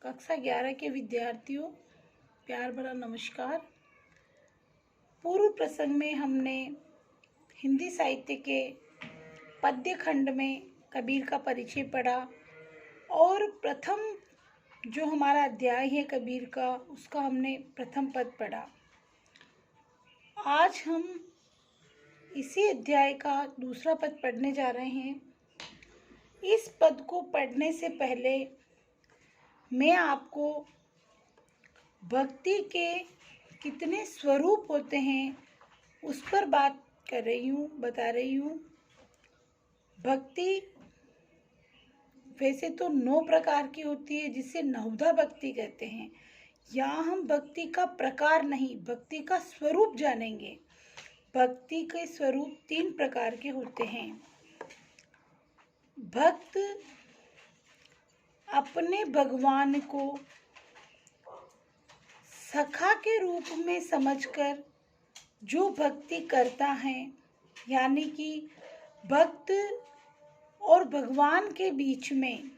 कक्षा 11 के विद्यार्थियों, प्यार भरा नमस्कार। पूर्व प्रसंग में हमने हिंदी साहित्य के पद्य खंड में कबीर का परिचय पढ़ा और प्रथम जो हमारा अध्याय है कबीर का, उसका हमने प्रथम पद पढ़ा। आज हम इसी अध्याय का दूसरा पद पढ़ने जा रहे हैं। इस पद को पढ़ने से पहले मैं आपको भक्ति के कितने स्वरूप होते हैं उस पर बात कर रही हूँ, बता रही हूँ। भक्ति वैसे तो 9 प्रकार की होती है, जिसे नवधा भक्ति कहते हैं। यहाँ हम भक्ति का प्रकार नहीं, भक्ति का स्वरूप जानेंगे। भक्ति के स्वरूप 3 प्रकार के होते हैं। भक्त अपने भगवान को सखा के रूप में समझकर जो भक्ति करता है, यानी कि भक्त और भगवान के बीच में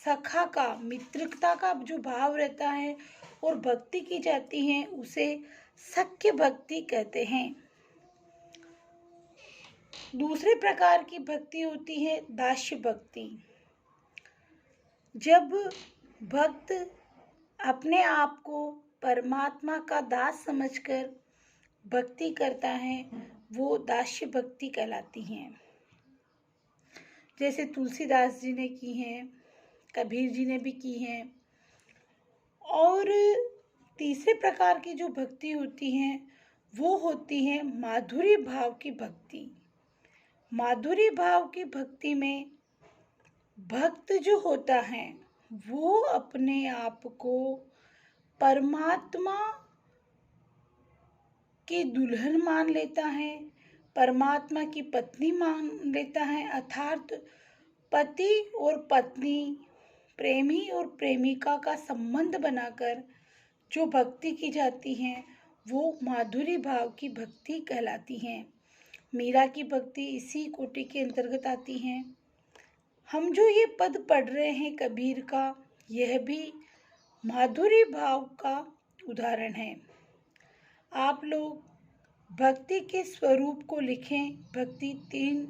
सखा का, मित्रता का जो भाव रहता है और भक्ति की जाती है, उसे सख्य भक्ति कहते हैं। दूसरे प्रकार की भक्ति होती है दास्य भक्ति। जब भक्त अपने आप को परमात्मा का दास समझकर भक्ति करता है, वो दास्य भक्ति कहलाती हैं। जैसे तुलसीदास जी ने की हैं, कबीर जी ने भी की हैं। और तीसरे प्रकार की जो भक्ति होती है वो होती है माधुरी भाव की भक्ति। माधुरी भाव की भक्ति में भक्त जो होता है वो अपने आप को परमात्मा की दुल्हन मान लेता है, परमात्मा की पत्नी मान लेता है। अर्थात पति और पत्नी, प्रेमी और प्रेमिका का संबंध बनाकर जो भक्ति की जाती है वो माधुरी भाव की भक्ति कहलाती है। मीरा की भक्ति इसी कोटि के अंतर्गत आती हैं। हम जो ये पद पढ़ रहे हैं कबीर का, यह भी माधुरी भाव का उदाहरण है। आप लोग भक्ति के स्वरूप को लिखें। भक्ति 3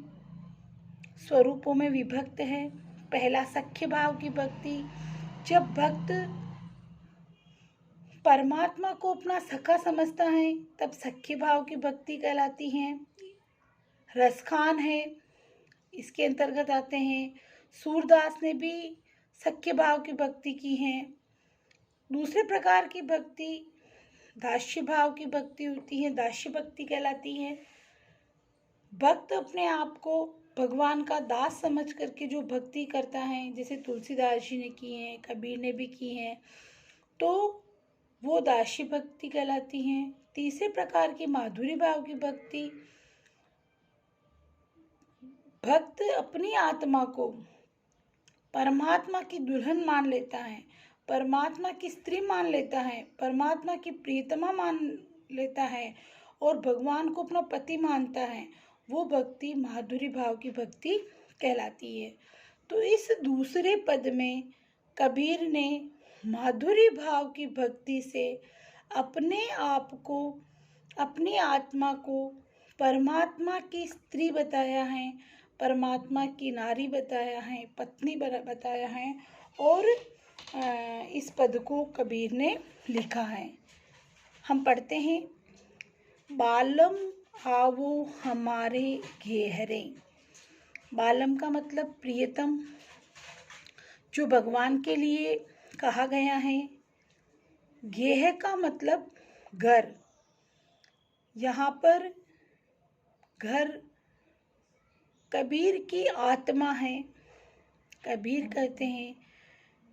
स्वरूपों में विभक्त है। पहला सख्य भाव की भक्ति। जब भक्त परमात्मा को अपना सखा समझता है तब सख्य भाव की भक्ति कहलाती है। रसखान है, इसके अंतर्गत आते हैं। सूरदास ने भी सख्य भाव की भक्ति की है। दूसरे प्रकार की भक्ति दास्य भाव की भक्ति होती है, दास्य भक्ति कहलाती है। भक्त अपने आप को भगवान का दास समझ करके जो भक्ति करता है, जैसे तुलसीदास जी ने की है, कबीर ने भी की है, तो वो दास्य भक्ति कहलाती है। तीसरे प्रकार की माधुरी भाव की भक्ति, भक्त अपनी आत्मा को परमात्मा की दुल्हन मान लेता है, परमात्मा की स्त्री मान लेता है, परमात्मा की प्रियतमा मान लेता है और भगवान को अपना पति मानता है। वो भक्ति माधुरी भाव की भक्ति कहलाती है। तो इस दूसरे पद में कबीर ने माधुरी भाव की भक्ति से अपने आप को, अपनी आत्मा को परमात्मा की स्त्री बताया है, परमात्मा की नारी बताया है, पत्नी बताया है। और इस पद को कबीर ने लिखा है। हम पढ़ते हैं। बालम आवो हमारे घेहरे। बालम का मतलब प्रियतम, जो भगवान के लिए कहा गया है। घेह का मतलब घर। यहाँ पर घर कबीर की आत्मा है। कबीर कहते हैं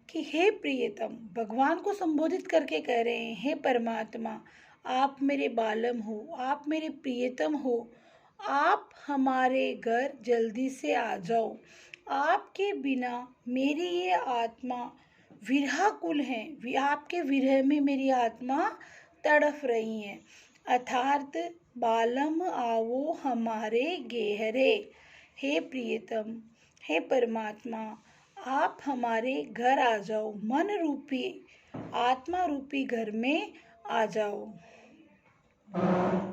कि हे प्रियतम, भगवान को संबोधित करके कह रहे हैं, हे परमात्मा, आप मेरे बालम हो, आप मेरे प्रियतम हो, आप हमारे घर जल्दी से आ जाओ। आपके बिना मेरी ये आत्मा विरहाकुल है, आपके विरह में मेरी आत्मा तड़फ रही है। अर्थात बालम आवो हमारे गेहरे, हे प्रियतम, हे परमात्मा, आप हमारे घर आ जाओ, मन रूपी आत्मा रूपी घर में आ जाओ।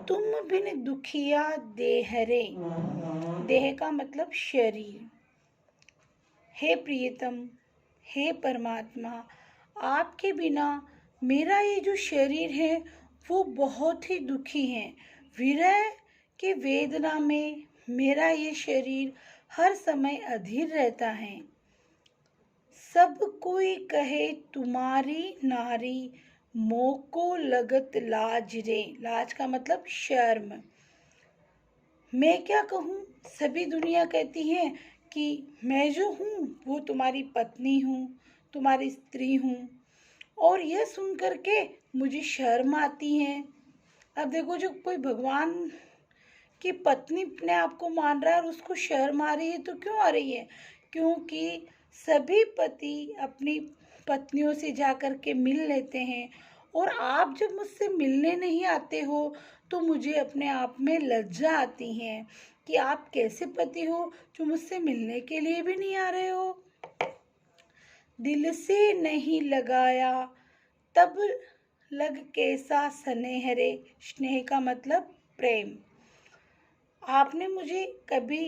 तुम बिन दुखिया देहरे, देह का मतलब शरीर। हे प्रियतम, हे परमात्मा, आपके बिना मेरा ये जो शरीर है वो बहुत ही दुखी है। विरह के वेदना में मेरा ये शरीर हर समय अधीर रहता है। सब कोई कहे तुम्हारी नारी, मोको लगत लाज रे। लाज का मतलब शर्म। मैं क्या कहूँ, सभी दुनिया कहती है कि मैं जो हूँ वो तुम्हारी पत्नी हूँ, तुम्हारी स्त्री हूँ, और यह सुन कर के मुझे शर्म आती है। अब देखो, जो कोई भगवान की पत्नी अपने आप को मान रहा है और उसको शर्म आ रही है, तो क्यों आ रही है? क्योंकि सभी पति अपनी पत्नियों से जा कर के मिल लेते हैं, और आप जब मुझसे मिलने नहीं आते हो तो मुझे अपने आप में लज्जा आती है कि आप कैसे पति हो जो मुझसे मिलने के लिए भी नहीं आ रहे हो। दिल से नहीं लगाया तब लग कैसा स्नेह रे। स्नेह का मतलब प्रेम। आपने मुझे कभी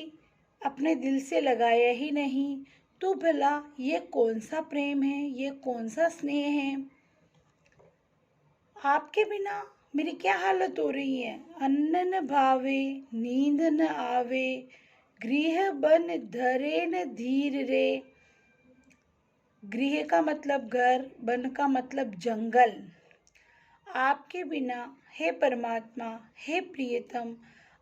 अपने दिल से लगाया ही नहीं, तो भला ये कौन सा प्रेम है, ये कौन सा स्नेह है? आपके बिना मेरी क्या हालत हो रही है। अन्न न भावे, नींद न आवे, गृह बन धरे न धीर रे। गृह का मतलब घर, वन का मतलब जंगल। आपके बिना, हे परमात्मा, हे प्रियतम,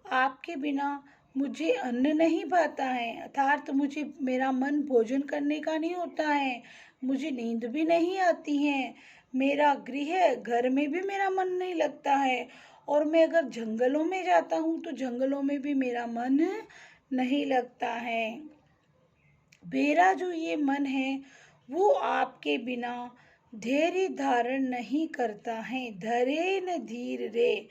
आपके बिना मुझे अन्न नहीं भाता है, अर्थात मुझे मेरा मन भोजन करने का नहीं होता है, मुझे नींद भी नहीं आती है, मेरा गृह घर में भी मेरा मन नहीं लगता है, और मैं अगर जंगलों में जाता हूँ तो जंगलों में भी मेरा मन नहीं लगता है। मेरा जो ये मन है वो आपके बिना धैर्य धारण नहीं करता है। धरे न धीर रे,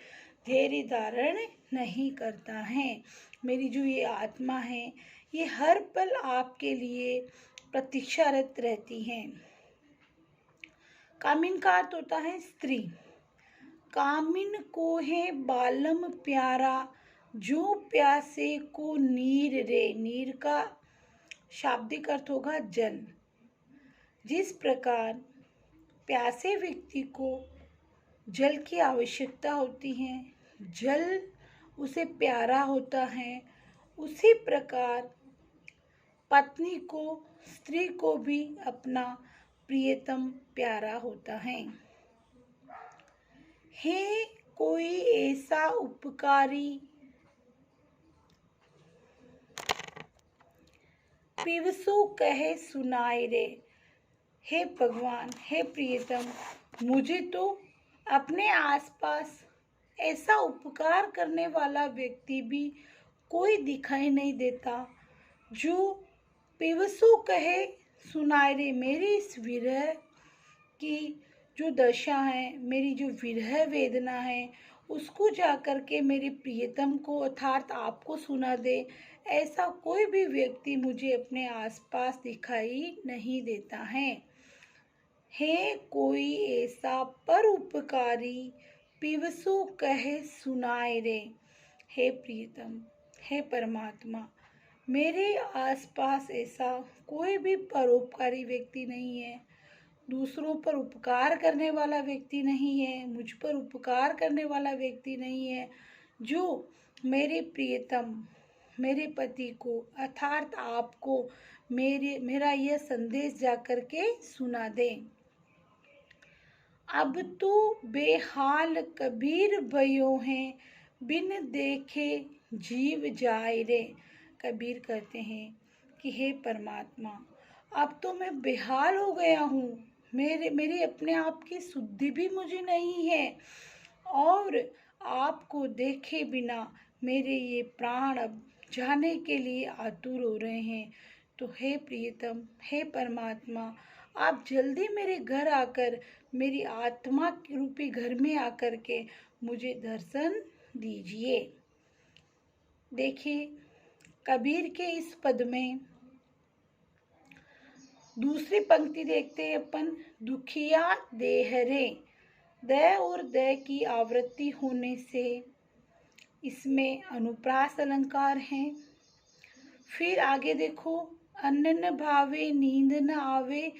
धैर्य धारण नहीं करता है। मेरी जो ये आत्मा है ये हर पल आपके लिए प्रतीक्षारत रहती है। कामिन का अर्थ होता है स्त्री। कामिन को है बालम प्यारा, जो प्यासे को नीर रे। नीर का शाब्दिक अर्थ होगा जल। जिस प्रकार प्यासे व्यक्ति को जल की आवश्यकता होती है, जल उसे प्यारा होता है, उसी प्रकार पत्नी को, स्त्री को भी अपना प्रियतम प्यारा होता है। है कोई ऐसा उपकारी, पिवसु कहे सुनाए रे। हे भगवान, हे प्रियतम, मुझे तो अपने आसपास ऐसा उपकार करने वाला व्यक्ति भी कोई दिखाई नहीं देता जो पिवसु कहे सुनाए रे। मेरी इस विरह की जो दशा है, मेरी जो विरह वेदना है, उसको जाकर के मेरे प्रियतम को अर्थात आपको सुना दे, ऐसा कोई भी व्यक्ति मुझे अपने आसपास दिखाई नहीं देता है। है कोई ऐसा परोपकारी, पिवसु कहे सुनाए रे। हे प्रियतम, हे परमात्मा, मेरे आसपास ऐसा कोई भी परोपकारी व्यक्ति नहीं है, दूसरों पर उपकार करने वाला व्यक्ति नहीं है, मुझ पर उपकार करने वाला व्यक्ति नहीं है, जो मेरे प्रियतम, मेरे पति को अर्थात आपको मेरा यह संदेश जाकर के सुना दे। अब तो बेहाल कबीर भयो हैं, बिन देखे जीव जाए रे। कबीर कहते हैं कि हे परमात्मा, अब तो मैं बेहाल हो गया हूँ, मेरी अपने आप की शुद्धि भी मुझे नहीं है, और आपको देखे बिना मेरे ये प्राण अब जाने के लिए आतुर हो रहे हैं। तो हे प्रियतम, हे परमात्मा, आप जल्दी मेरे घर आकर, मेरी आत्मा रूपी घर में आकर के मुझे दर्शन दीजिए। देखिए, कबीर के इस पद में दूसरी पंक्ति देखते हैं अपन, दुखिया देहरे, द और द की आवृत्ति होने से इसमें अनुप्रास अलंकार हैं। फिर आगे देखो, अन्न न भावे नींद न आवे,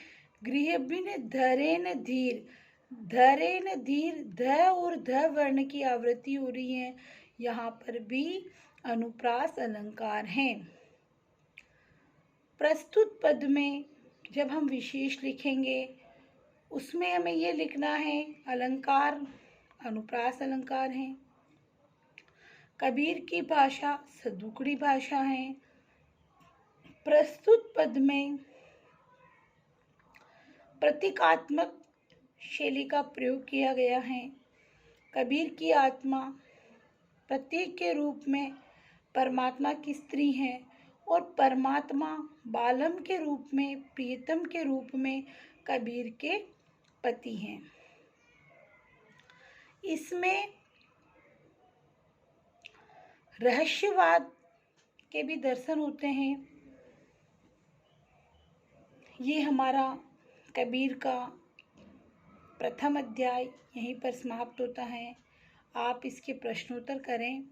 गृह बिन धरे न धीर, धरे न धीर, ध और ध वर्ण की आवृत्ति हो रही है, यहाँ पर भी अनुप्रास अलंकार हैं। प्रस्तुत पद में जब हम विशेष लिखेंगे उसमें हमें ये लिखना है, अलंकार अनुप्रास अलंकार हैं। कबीर की भाषा सदुकड़ी भाषा है। प्रस्तुत पद में प्रतीकात्मक शैली का प्रयोग किया गया है। कबीर की आत्मा प्रतीक के रूप में परमात्मा की स्त्री है और परमात्मा बालम के रूप में, प्रियतम के रूप में कबीर के पति हैं। इसमें रहस्यवाद के भी दर्शन होते हैं। ये हमारा कबीर का प्रथम अध्याय यहीं पर समाप्त होता है। आप इसके प्रश्नोत्तर करें।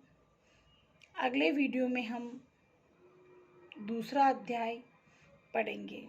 अगले वीडियो में हम दूसरा अध्याय पढ़ेंगे।